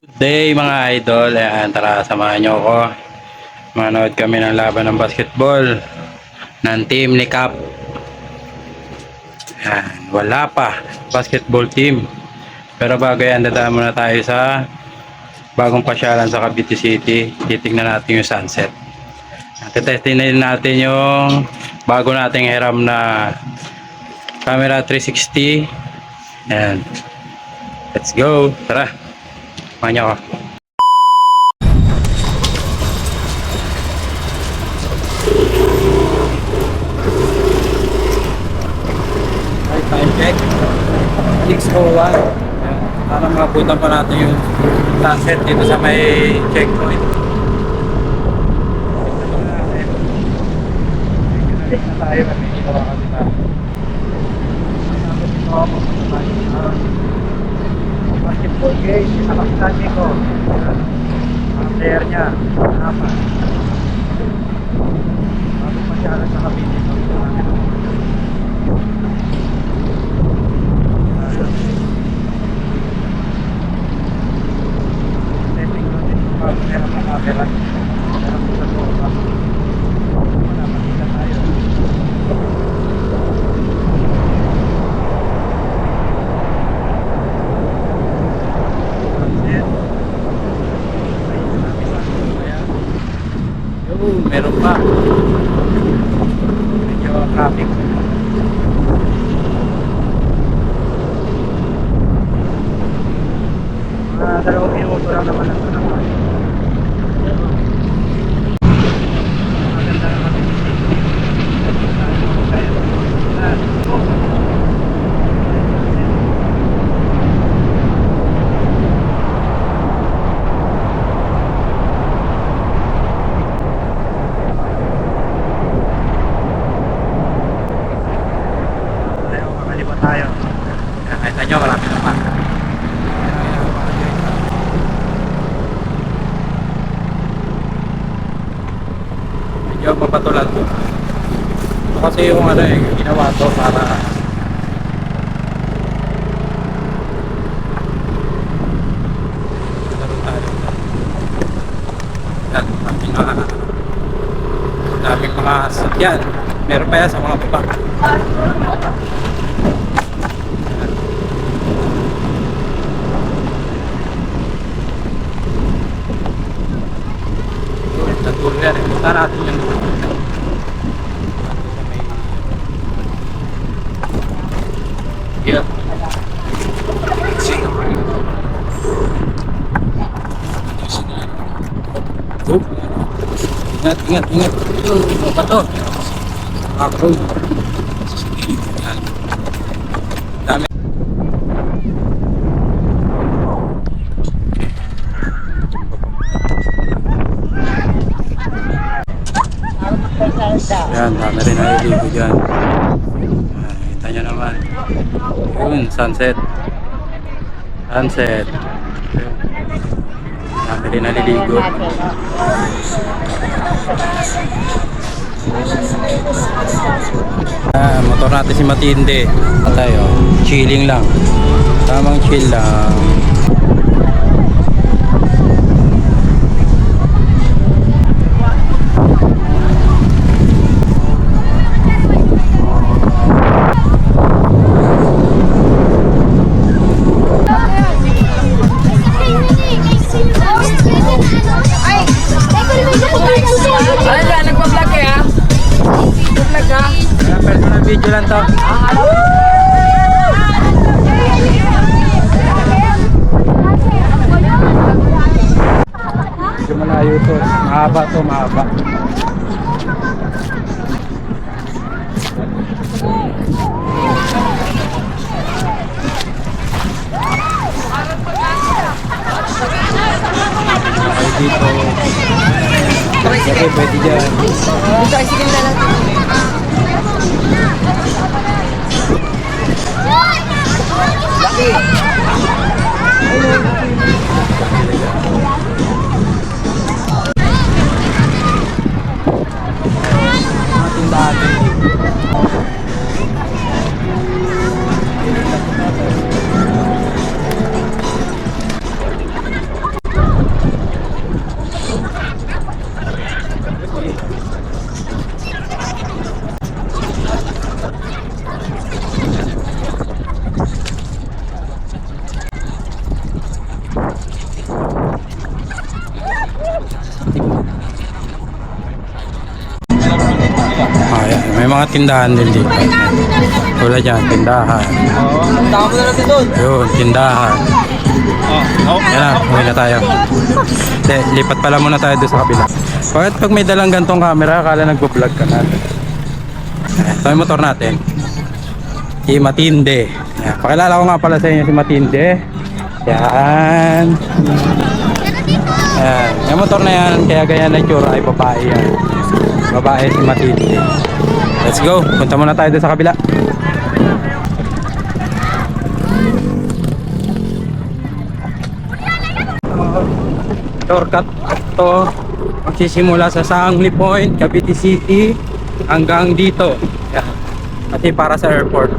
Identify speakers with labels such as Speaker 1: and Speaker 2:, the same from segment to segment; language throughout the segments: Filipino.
Speaker 1: Good day mga idol, ayan, tara samahan nyo ako. Manood kami ng laban ng basketball ng team ni Cap. Ayan, wala pa basketball team. Pero bago yan, dadaan muna tayo sa bagong pasyalan sa Cavite City. Titignan natin yung sunset. Testin natin yung bago nating hiram na camera 360. Ayan, let's go, tara, samahan nyo ako. Time check 6:01. Para makabutan pa natin yung sunset dito sa may checkpoint. Na tayo kasi dito kasi tayo. Basketball game, nakakasali ko. Ang player niya, apat. Bago pasyalan sa Cavite. Meron pa. Medyo traffic. Mga 2 minuto lang naman ang naman. Maganda na kami. Tayo. Nakita nyo, marami naman. Medyo mapatulan to. Ito kasi yung ano eh, ginawa to para daming mga sakyan. Meron pa yan sa mga baba. Natuloy yan eh. Punta natin yung yeah. Ingat, ingat, ingat. Apa to? Ako. Dami. Yan, dami rin naliligo dyan. Kita nyo naman. Yun, sunset. Sunset. Dami rin naliligo. Motor natin si Matinde. Tayo, chilling lang. Tamang chill lang. Video lang to. Medyo malayo to. Mahaba to, mahaba. Ay dito. Pwede dyan.
Speaker 2: Ito ay sige na lang.
Speaker 1: mga tindahan din dito. Wala dyan, tindahan.
Speaker 2: Tama mo na natin doon.
Speaker 1: Yun, tindahan. Yan na, uwi na tayo. Hindi, lipat pala muna tayo doon sa kabila. Bakit pag may dalang gantong camera, akala nagpo-vlog ka na? Ito yung motor natin. Si Matinde. Yan, pakilala ko nga pala sa inyo si Matinde. Yan. Yan. Yung motor na yan, kaya ganyan na itsura ay babae yan. Babae si Matinde. Let's go. Punta muna tayo doon sa kabila. Shortcut to. Magsisimula sa Sangli Point, Cavite City hanggang dito. Yan. Kasi para sa airport.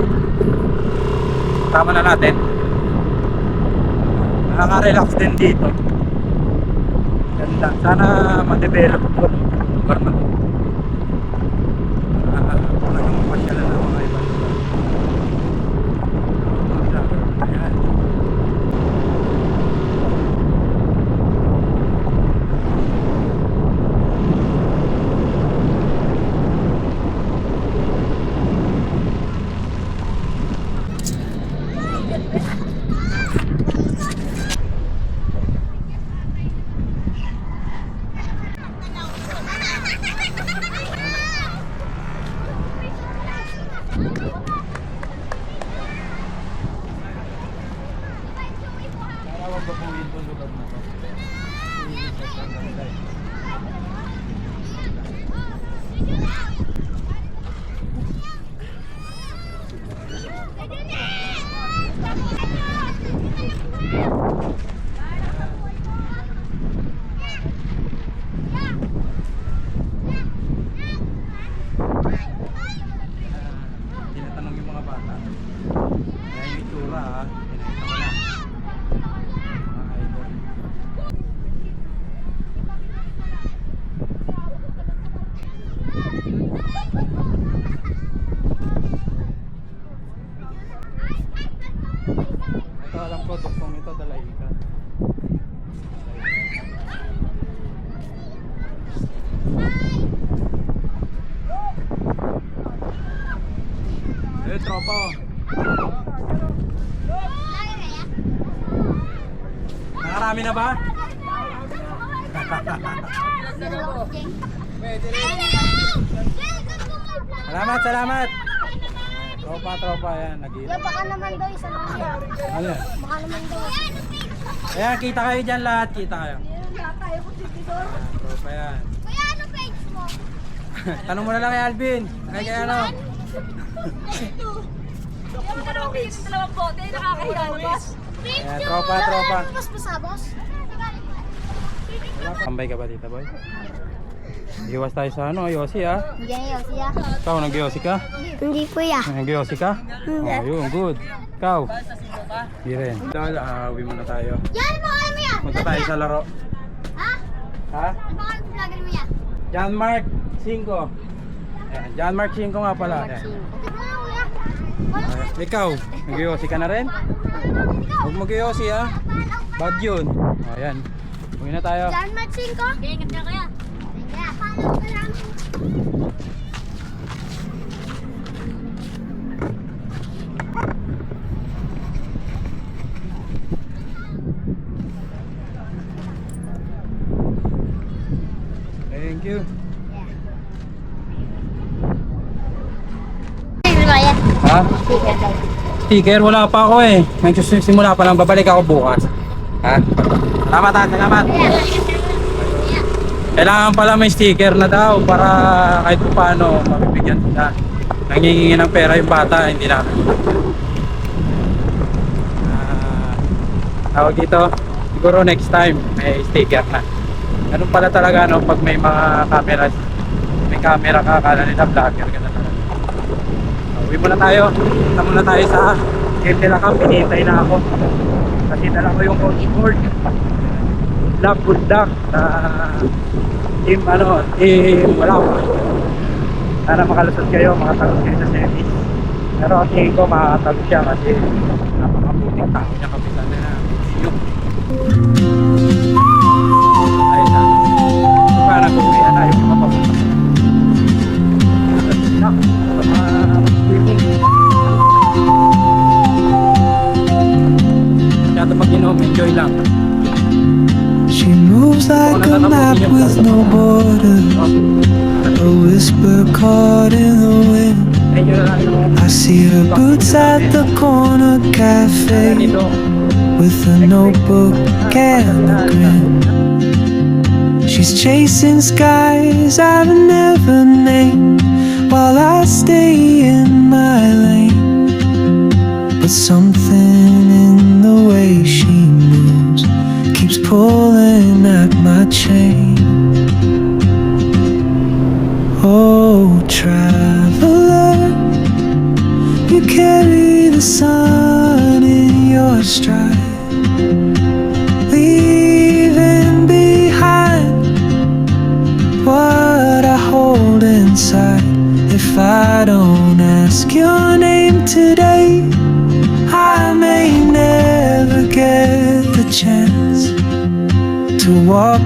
Speaker 1: Tama na natin. Nakaka-relax din dito. Ganda. Sana ma-develop ito. Lugar na ito. Talagang mapasyalan ng mga ibang lugar. Ayan. Tinatanong yung mga bata. Kaya yung itsura ha, pinakita ko na. Mga idol. Ito alam ko, duktong ito Dalaika. Eh, tropa. Nakarami na ba? Salamat, salamat. Tropa yan, nag-inom.
Speaker 3: Ya, baka naman daw isa lang yan.
Speaker 1: Ano?
Speaker 3: Baka naman daw.
Speaker 1: Ayan, kita kayo dyan lahat, kita kayo.
Speaker 3: Lahat tayo ko titidor.
Speaker 1: Tropa yan.
Speaker 3: Kuya, ano page mo?
Speaker 1: Tanong mo na lang kay Alvin. Ay, kaya ano?
Speaker 3: Yung mga naman page yung dalawang bote, nakakahiya na boss.
Speaker 1: Ayan, tropa.
Speaker 3: Mas pasabos?
Speaker 1: Tambay ka ba dito, boy? Iwas tayo sa ano, Yossi ah.
Speaker 3: Hindi na yun siya.
Speaker 1: Ikaw, nag-Yossi ka?
Speaker 3: Hindi kuya.
Speaker 1: Nag-Yossi ka? Oh, yun, good. Ikaw? Hindi rin. Dahil, uwi muna tayo.
Speaker 3: Yan, baka mo yan.
Speaker 1: Punta tayo sa laro.
Speaker 3: Ha?
Speaker 1: Ha?
Speaker 3: Baka vlogger mo yan.
Speaker 1: John Mark 5. Ayan, John Mark 5 nga pala. Ayan. Ikaw, nag-Yossi ka na rin? Huwag mag-Yossi ah. Bad yun. O, ayan. Uwi na tayo.
Speaker 3: Jan Mark 5. Ingat na kuya. Kaya, paano ka lang?
Speaker 1: Thank you. Ha? Sticker, wala pa ako eh. Nagsisimula pa lang, babalik ako bukas. Ha? Salamat ha, salamat. Kailangan pala may sticker na daw para kahit paano mabibigyan sila. Nangingingi ng pera yung bata, hindi namin. Tawag dito, siguro next time may sticker na. Ganun pala talaga no, pag may mga cameras, may camera ka, akala nila vlogger ka na talaga. Uwi muna tayo, punta muna tayo sa game nila Camp, hinihintay na ako. Kasi dala ko yung coach board. Black good duck sa team wala ko. Sana makalusot kayo, makatalog kayo sa semis. Pero tingin ko makakatalog siya kasi napakabuting tao niya, kapitan na yung ayun na. So, parang kung may ayaw yung mapapunta.
Speaker 4: seems like a map with no border, a whisper caught in the wind. I see her boots at the corner cafe with a notebook and a grin. She's chasing skies I've never named while I stay in my lane. But something in the way she moves keeps pulling at my chain. Oh, traveler, you carry the sun in your stride, leaving behind what I hold inside. If I don't ask your name today, I may never get the chance to walk